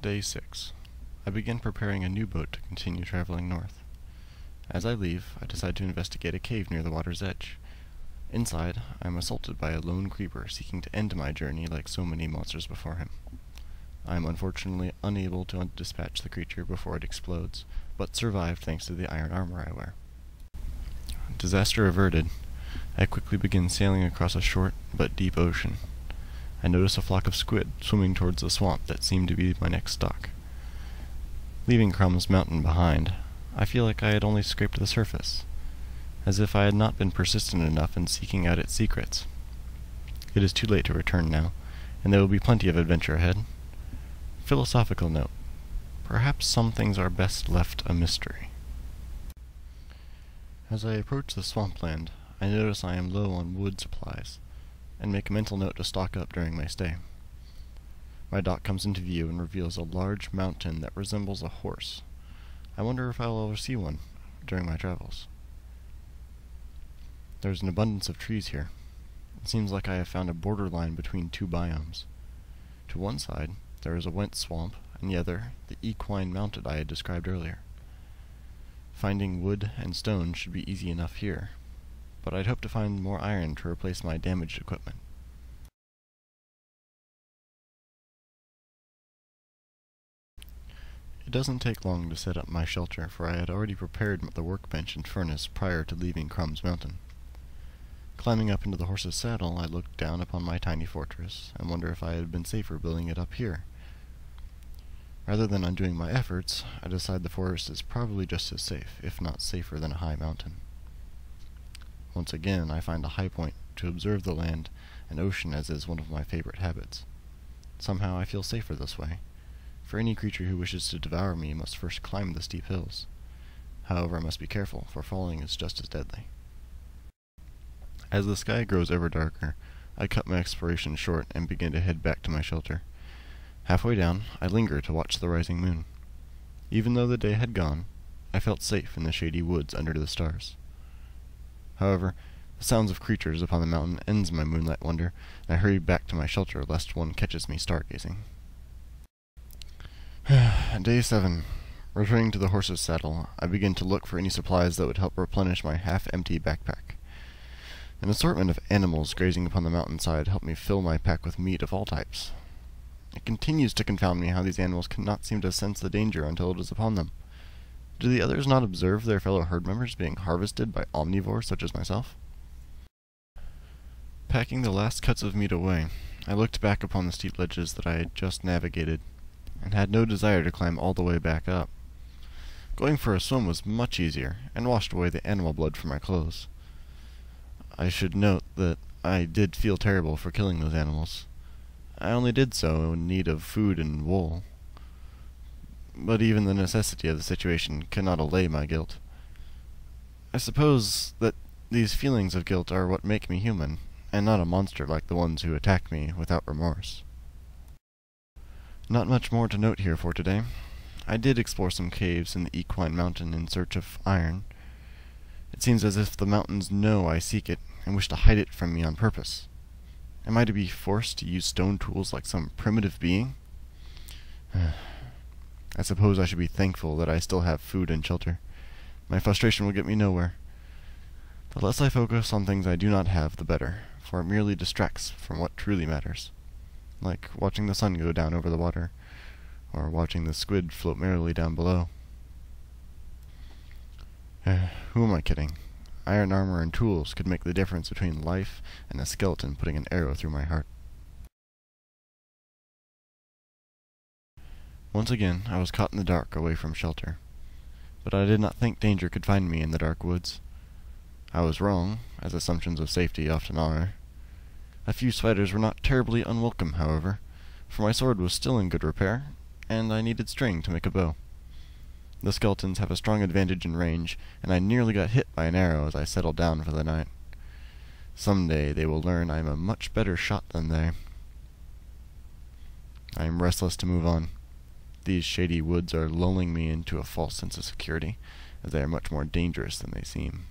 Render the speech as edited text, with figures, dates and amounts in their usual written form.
Day 6. I begin preparing a new boat to continue traveling north. As I leave, I decide to investigate a cave near the water's edge. Inside, I am assaulted by a lone creeper seeking to end my journey like so many monsters before him. I am unfortunately unable to dispatch the creature before it explodes, but survive thanks to the iron armor I wear. Disaster averted, I quickly begin sailing across a short but deep ocean. I notice a flock of squid swimming towards the swamp that seemed to be my next stop. Leaving Crumb's Mountain behind, I feel like I had only scraped the surface, as if I had not been persistent enough in seeking out its secrets. It is too late to return now, and there will be plenty of adventure ahead. Philosophical note: perhaps some things are best left a mystery. As I approach the swampland, I notice I am low on wood supplies, and make a mental note to stock up during my stay. My dock comes into view and reveals a large mountain that resembles a horse. I wonder if I will ever see one during my travels. There is an abundance of trees here. It seems like I have found a borderline between two biomes. To one side, there is a wet swamp, and the other, the Equine mountain I had described earlier. Finding wood and stone should be easy enough here, but I'd hope to find more iron to replace my damaged equipment. It doesn't take long to set up my shelter, for I had already prepared the workbench and furnace prior to leaving Crumb's Mountain. Climbing up into the horse's saddle, I look down upon my tiny fortress, and wonder if I had been safer building it up here. Rather than undoing my efforts, I decide the forest is probably just as safe, if not safer than a high mountain. Once again, I find a high point to observe the land and ocean, as is one of my favorite habits. Somehow I feel safer this way, for any creature who wishes to devour me must first climb the steep hills. However, I must be careful, for falling is just as deadly. As the sky grows ever darker, I cut my exploration short and begin to head back to my shelter. Halfway down, I linger to watch the rising moon. Even though the day had gone, I felt safe in the shady woods under the stars. However, the sounds of creatures upon the mountain ends my moonlight wonder, and I hurry back to my shelter lest one catches me stargazing. Day 7. Returning to the horse's saddle, I begin to look for any supplies that would help replenish my half-empty backpack. An assortment of animals grazing upon the mountainside help me fill my pack with meat of all types. It continues to confound me how these animals cannot seem to sense the danger until it is upon them. Do the others not observe their fellow herd members being harvested by omnivores such as myself? Packing the last cuts of meat away, I looked back upon the steep ledges that I had just navigated, and had no desire to climb all the way back up. Going for a swim was much easier, and washed away the animal blood from my clothes. I should note that I did feel terrible for killing those animals. I only did so in need of food and wool. But even the necessity of the situation cannot allay my guilt. I suppose that these feelings of guilt are what make me human, and not a monster like the ones who attack me without remorse. Not much more to note here for today. I did explore some caves in the Equine Mountain in search of iron. It seems as if the mountains know I seek it, and wish to hide it from me on purpose. Am I to be forced to use stone tools like some primitive being? I suppose I should be thankful that I still have food and shelter. My frustration will get me nowhere. The less I focus on things I do not have, the better, for it merely distracts from what truly matters, like watching the sun go down over the water, or watching the squid float merrily down below. Who am I kidding? Iron armor and tools could make the difference between life and a skeleton putting an arrow through my heart. Once again, I was caught in the dark away from shelter. But I did not think danger could find me in the dark woods. I was wrong, as assumptions of safety often are. A few spiders were not terribly unwelcome, however, for my sword was still in good repair, and I needed string to make a bow. The skeletons have a strong advantage in range, and I nearly got hit by an arrow as I settled down for the night. Someday they will learn I am a much better shot than they. I am restless to move on. These shady woods are lulling me into a false sense of security, as they are much more dangerous than they seem.